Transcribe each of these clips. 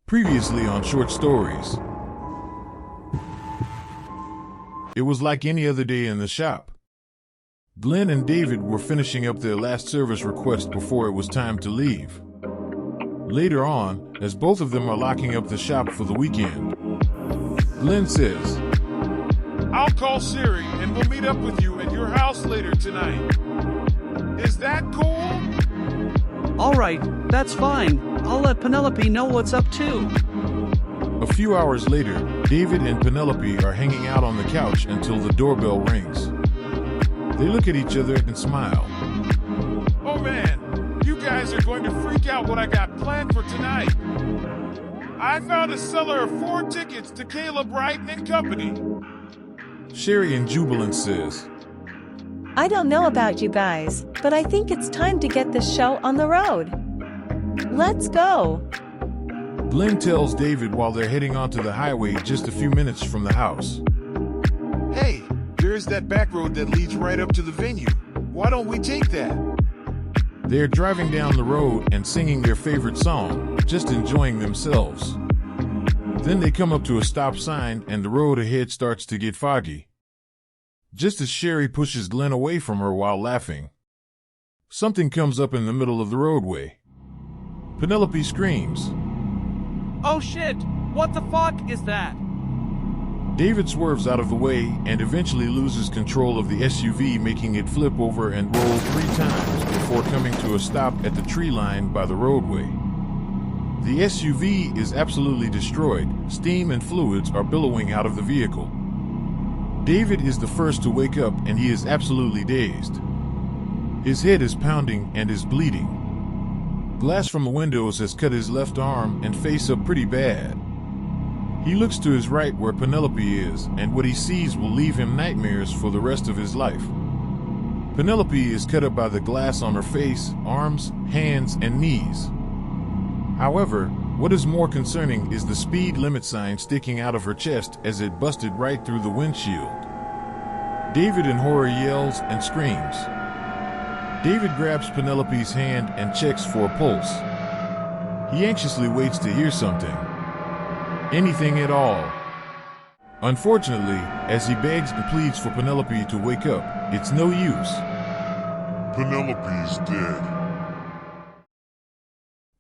Previously on Short Stories. It was like any other day in the shop. Glenn and David were finishing up their last service request before it was time to leave. Later on, as both of them are locking up the shop for the weekend, Glenn says, "I'll call Siri and we'll meet up with you at your house later tonight. Is that cool?" Alright, that's fine. I'll let Penelope know what's up too. A few hours later, David and Penelope are hanging out on the couch until the doorbell rings. They look at each other and smile. "Oh man, you guys are going to freak out what I got planned for tonight. I found a seller of 4 tickets to Caleb Wright and Company." Sherry in jubilance says, "I don't know about you guys, but I think it's time to get this show on the road. Let's go." Glenn tells David while they're heading onto the highway just a few minutes from the house. "Hey, there's that back road that leads right up to the venue. Why don't we take that?" They're driving down the road and singing their favorite song, just enjoying themselves. Then they come up to a stop sign and the road ahead starts to get foggy. Just as Sherry pushes Glenn away from her while laughing, something comes up in the middle of the roadway. Penelope screams. Oh shit! What the fuck is that? David swerves out of the way and eventually loses control of the SUV, making it flip over and roll 3 times before coming to a stop at the tree line by the roadway. The SUV is absolutely destroyed. Steam and fluids are billowing out of the vehicle. David is the first to wake up and he is absolutely dazed. His head is pounding and is bleeding. Glass from the windows has cut his left arm and face up pretty bad. He looks to his right where Penelope is, and what he sees will leave him nightmares for the rest of his life. Penelope is cut up by the glass on her face, arms, hands, and knees. However, what is more concerning is the speed limit sign sticking out of her chest as it busted right through the windshield. David in horror yells and screams. David grabs Penelope's hand and checks for a pulse. He anxiously waits to hear something. Anything at all. Unfortunately, as he begs and pleads for Penelope to wake up, it's no use. Penelope's dead.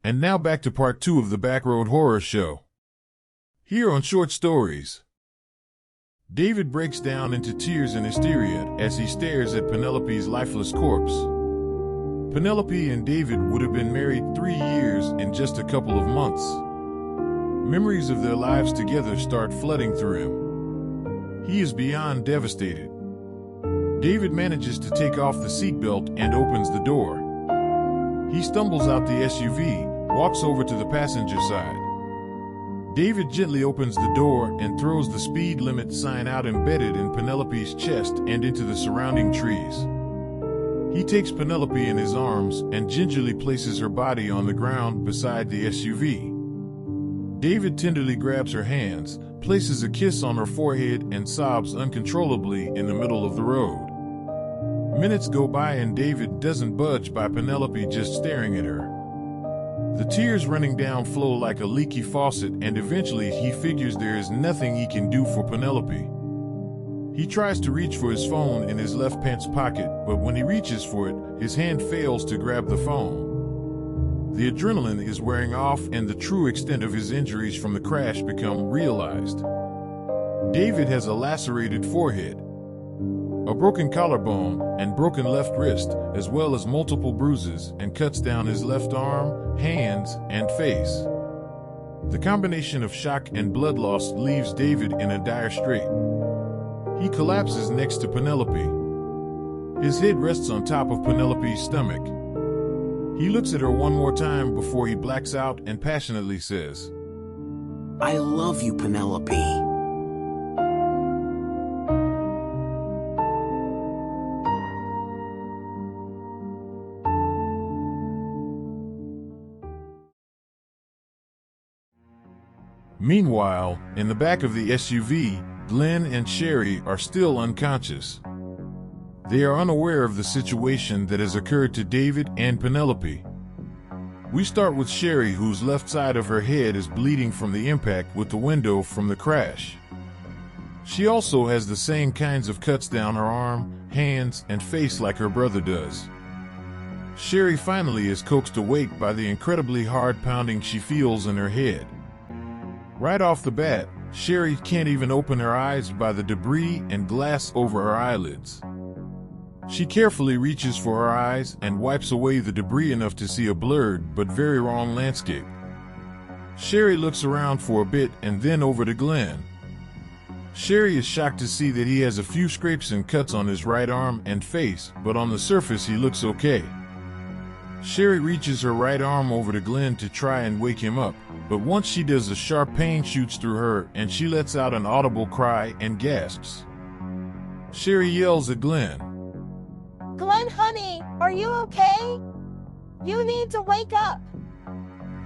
And now back to part 2 of the Backroad Horror Show. Here on Short Stories. David breaks down into tears in hysteria as he stares at Penelope's lifeless corpse. Penelope and David would have been married 3 years in just a couple of months. Memories of their lives together start flooding through him. He is beyond devastated. David manages to take off the seatbelt and opens the door. He stumbles out the SUV, walks over to the passenger side. David gently opens the door and throws the speed limit sign out embedded in Penelope's chest and into the surrounding trees. He takes Penelope in his arms and gingerly places her body on the ground beside the SUV. David tenderly grabs her hands, places a kiss on her forehead, and sobs uncontrollably in the middle of the road. Minutes go by and David doesn't budge by Penelope just staring at her. The tears running down flow like a leaky faucet, and eventually he figures there is nothing he can do for Penelope. He tries to reach for his phone in his left pants pocket, but when he reaches for it, his hand fails to grab the phone. The adrenaline is wearing off and the true extent of his injuries from the crash become realized. David has a lacerated forehead, a broken collarbone, and broken left wrist, as well as multiple bruises and cuts down his left arm, hands, and face. The combination of shock and blood loss leaves David in a dire strait. He collapses next to Penelope. His head rests on top of Penelope's stomach. He looks at her one more time before he blacks out and passionately says, "I love you, Penelope." Meanwhile, in the back of the SUV, Glenn and Sherry are still unconscious. They are unaware of the situation that has occurred to David and Penelope. We start with Sherry, whose left side of her head is bleeding from the impact with the window from the crash. She also has the same kinds of cuts down her arm, hands, and face like her brother does. Sherry finally is coaxed awake by the incredibly hard pounding she feels in her head. Right off the bat, Sherry can't even open her eyes by the debris and glass over her eyelids. She carefully reaches for her eyes and wipes away the debris enough to see a blurred but very wrong landscape. Sherry looks around for a bit and then over to Glenn. Sherry is shocked to see that he has a few scrapes and cuts on his right arm and face, but on the surface he looks okay. Sherry reaches her right arm over to Glenn to try and wake him up, but once she does, a sharp pain shoots through her and she lets out an audible cry and gasps. Sherry yells at Glenn, Glenn, honey, are you okay? You need to wake up.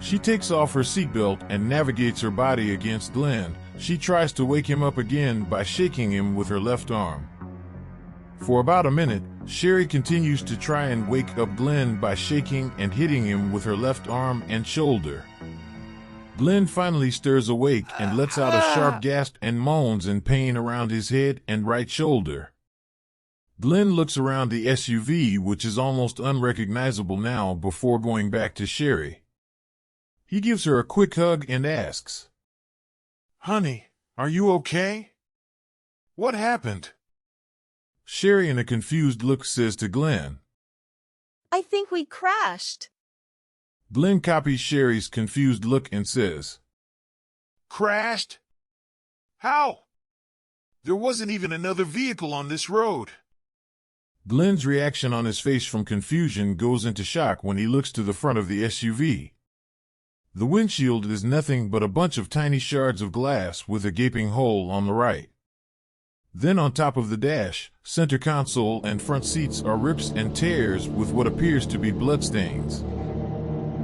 She takes off her seatbelt and navigates her body against Glenn. She tries to wake him up again by shaking him with her left arm. For about a minute, Sherry continues to try and wake up Glenn by shaking and hitting him with her left arm and shoulder. Glenn finally stirs awake and lets out a sharp gasp and moans in pain around his head and right shoulder. Glenn looks around the SUV, which is almost unrecognizable now, before going back to Sherry. He gives her a quick hug and asks, Honey, are you okay? What happened? Sherry, in a confused look, says to Glenn, I think we crashed. Glenn copies Sherry's confused look and says, Crashed? How? There wasn't even another vehicle on this road. Glenn's reaction on his face from confusion goes into shock when he looks to the front of the SUV. The windshield is nothing but a bunch of tiny shards of glass with a gaping hole on the right. Then on top of the dash, center console and front seats are rips and tears with what appears to be bloodstains.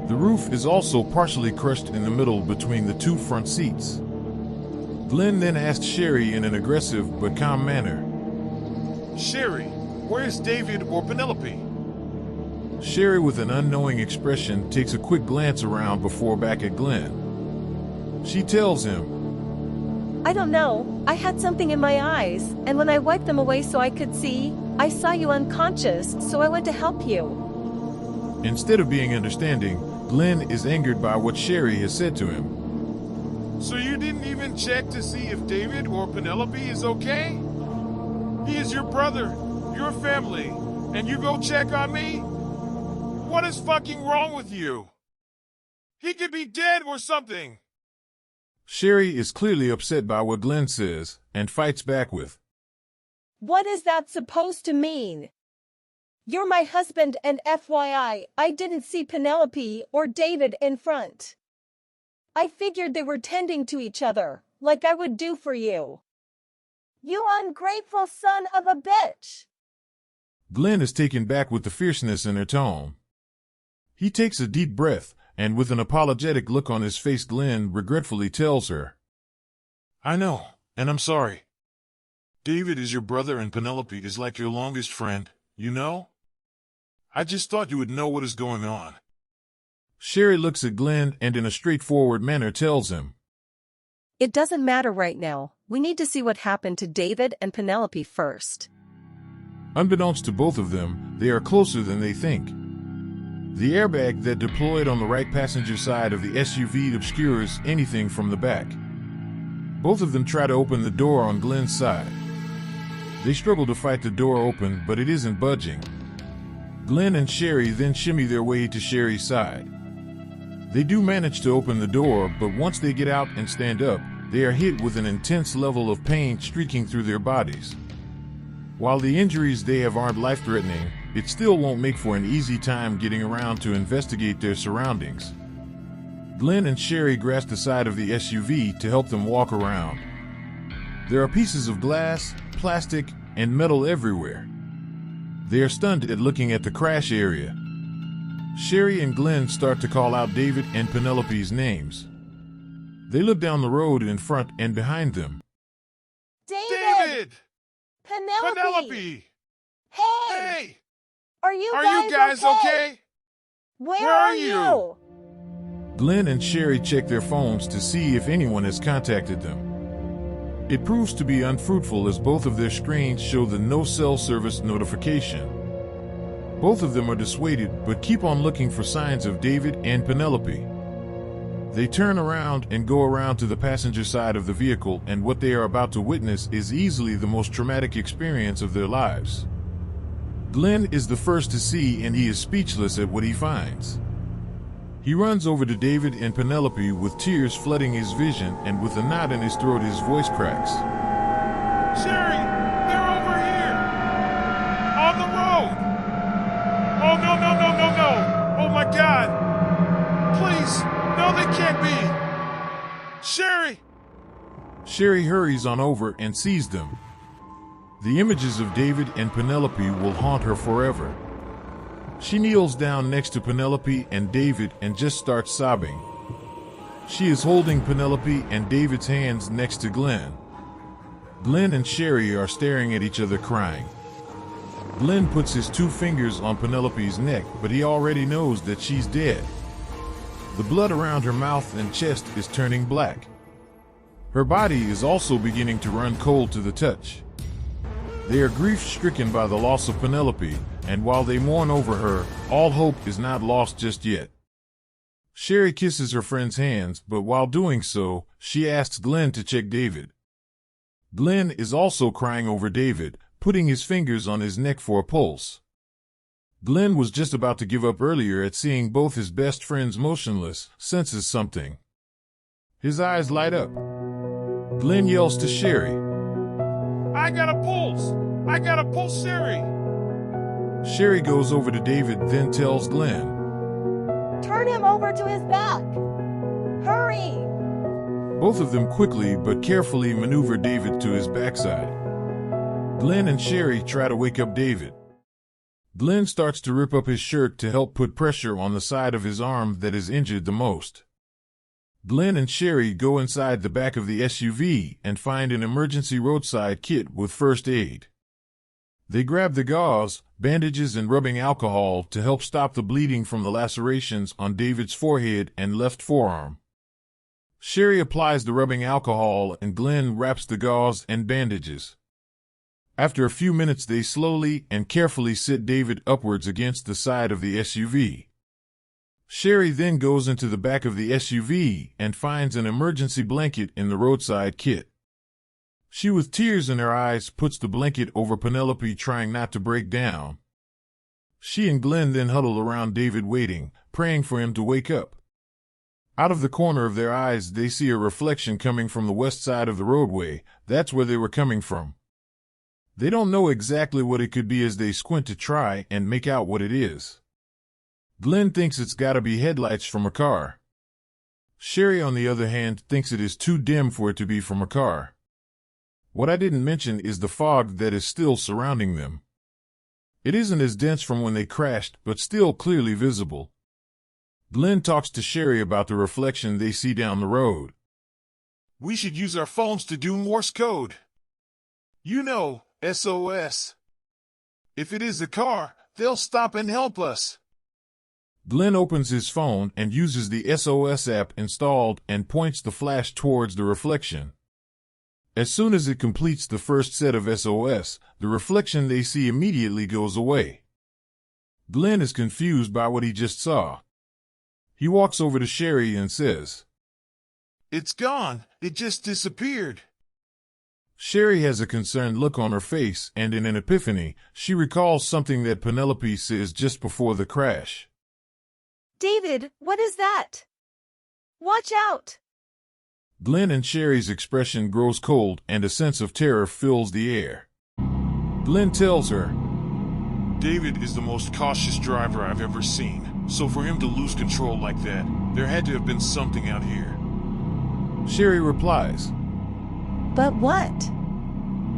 The roof is also partially crushed in the middle between the two front seats. Glenn then asked Sherry in an aggressive but calm manner, Sherry, where's David or Penelope? Sherry, with an unknowing expression, takes a quick glance around before back at Glenn. She tells him, I don't know, I had something in my eyes, and when I wiped them away so I could see, I saw you unconscious, so I went to help you. Instead of being understanding, Glenn is angered by what Sherry has said to him. So you didn't even check to see if David or Penelope is okay? He is your brother, your family, and you go check on me? What is fucking wrong with you? He could be dead or something. Sherry is clearly upset by what Glenn says and fights back with, What is that supposed to mean? You're my husband, and FYI, I didn't see Penelope or David in front. I figured they were tending to each other, like I would do for you. You ungrateful son of a bitch! Glenn is taken back with the fierceness in her tone. He takes a deep breath, and with an apologetic look on his face, Glenn regretfully tells her, I know, and I'm sorry. David is your brother and Penelope is like your longest friend, you know? I just thought you would know what is going on. Sherry looks at Glenn and in a straightforward manner tells him, It doesn't matter right now. We need to see what happened to David and Penelope first. Unbeknownst to both of them, they are closer than they think. The airbag that deployed on the right passenger side of the SUV obscures anything from the back. Both of them try to open the door on Glenn's side. They struggle to fight the door open, but it isn't budging. Glenn and Sherry then shimmy their way to Sherry's side. They do manage to open the door, but once they get out and stand up, they are hit with an intense level of pain streaking through their bodies. While the injuries they have aren't life-threatening, it still won't make for an easy time getting around to investigate their surroundings. Glenn and Sherry grasp the side of the SUV to help them walk around. There are pieces of glass, plastic, and metal everywhere. They are stunned at looking at the crash area. Sherry and Glenn start to call out David and Penelope's names. They look down the road in front and behind them. David! Penelope! Hey! Are you Are you guys okay? Where are you? Glenn and Sherry check their phones to see if anyone has contacted them. It proves to be unfruitful as both of their screens show the no cell service notification. Both of them are dissuaded but keep on looking for signs of David and Penelope. They turn around and go around to the passenger side of the vehicle, and what they are about to witness is easily the most traumatic experience of their lives. Glenn is the first to see, and he is speechless at what he finds. He runs over to David and Penelope with tears flooding his vision, and with a knot in his throat his voice cracks. Sherry, they're over here! On the road! Oh, no, no, no, no, no! Oh my God! Please! No, they can't be! Sherry! Sherry hurries on over and sees them. The images of David and Penelope will haunt her forever. She kneels down next to Penelope and David and just starts sobbing. She is holding Penelope and David's hands next to Glenn. Glenn and Sherry are staring at each other crying. Glenn puts his 2 fingers on Penelope's neck, but he already knows that she's dead. The blood around her mouth and chest is turning black. Her body is also beginning to run cold to the touch. They are grief-stricken by the loss of Penelope, and while they mourn over her, all hope is not lost just yet. Sherry kisses her friend's hands, but while doing so, she asks Glenn to check David. Glenn is also crying over David, putting his fingers on his neck for a pulse. Glenn was just about to give up earlier at seeing both his best friends motionless, senses something. His eyes light up. Glenn yells to Sherry, I got a pulse! I got a pulse, Sherry! Sherry goes over to David, then tells Glenn, Turn him over to his back! Hurry! Both of them quickly but carefully maneuver David to his backside. Glenn and Sherry try to wake up David. Glenn starts to rip up his shirt to help put pressure on the side of his arm that is injured the most. Glenn and Sherry go inside the back of the SUV and find an emergency roadside kit with first aid. They grab the gauze, bandages, and rubbing alcohol to help stop the bleeding from the lacerations on David's forehead and left forearm. Sherry applies the rubbing alcohol and Glenn wraps the gauze and bandages. After a few minutes, they slowly and carefully sit David upwards against the side of the SUV. Sherry then goes into the back of the SUV and finds an emergency blanket in the roadside kit. She, with tears in her eyes, puts the blanket over Penelope, trying not to break down. She and Glenn then huddle around David, waiting, praying for him to wake up. Out of the corner of their eyes, they see a reflection coming from the west side of the roadway. That's where they were coming from. They don't know exactly what it could be as they squint to try and make out what it is. Glenn thinks it's gotta be headlights from a car. Sherry, on the other hand, thinks it is too dim for it to be from a car. What I didn't mention is the fog that is still surrounding them. It isn't as dense from when they crashed, but still clearly visible. Glenn talks to Sherry about the reflection they see down the road. We should use our phones to do Morse code. You know, SOS. If it is a car, they'll stop and help us. Glenn opens his phone and uses the SOS app installed and points the flash towards the reflection. As soon as it completes the first set of SOS, the reflection they see immediately goes away. Glenn is confused by what he just saw. He walks over to Sherry and says, It's gone. It just disappeared. Sherry has a concerned look on her face, and in an epiphany, she recalls something that Penelope says just before the crash. David, what is that? Watch out! Glenn and Sherry's expression grows cold, and a sense of terror fills the air. Glenn tells her, David is the most cautious driver I've ever seen, so for him to lose control like that, there had to have been something out here. Sherry replies, But what?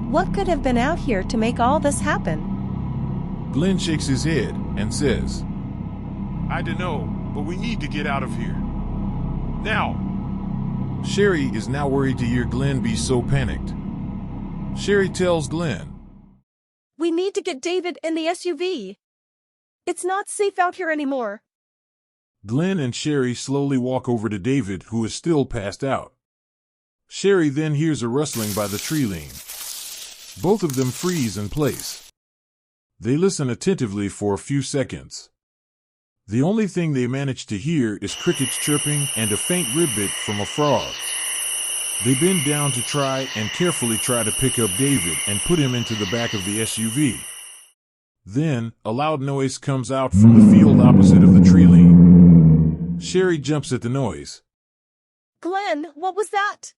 What could have been out here to make all this happen? Glenn shakes his head and says, I don't know, but we need to get out of here. Now! Sherry is now worried to hear Glenn be so panicked. Sherry tells Glenn, We need to get David in the SUV. It's not safe out here anymore. Glenn and Sherry slowly walk over to David, who is still passed out. Sherry then hears a rustling by the tree line. Both of them freeze in place. They listen attentively for a few seconds. The only thing they manage to hear is crickets chirping and a faint ribbit from a frog. They bend down to try and carefully try to pick up David and put him into the back of the SUV. Then, a loud noise comes out from the field opposite of the tree line. Sherry jumps at the noise. Glenn, what was that?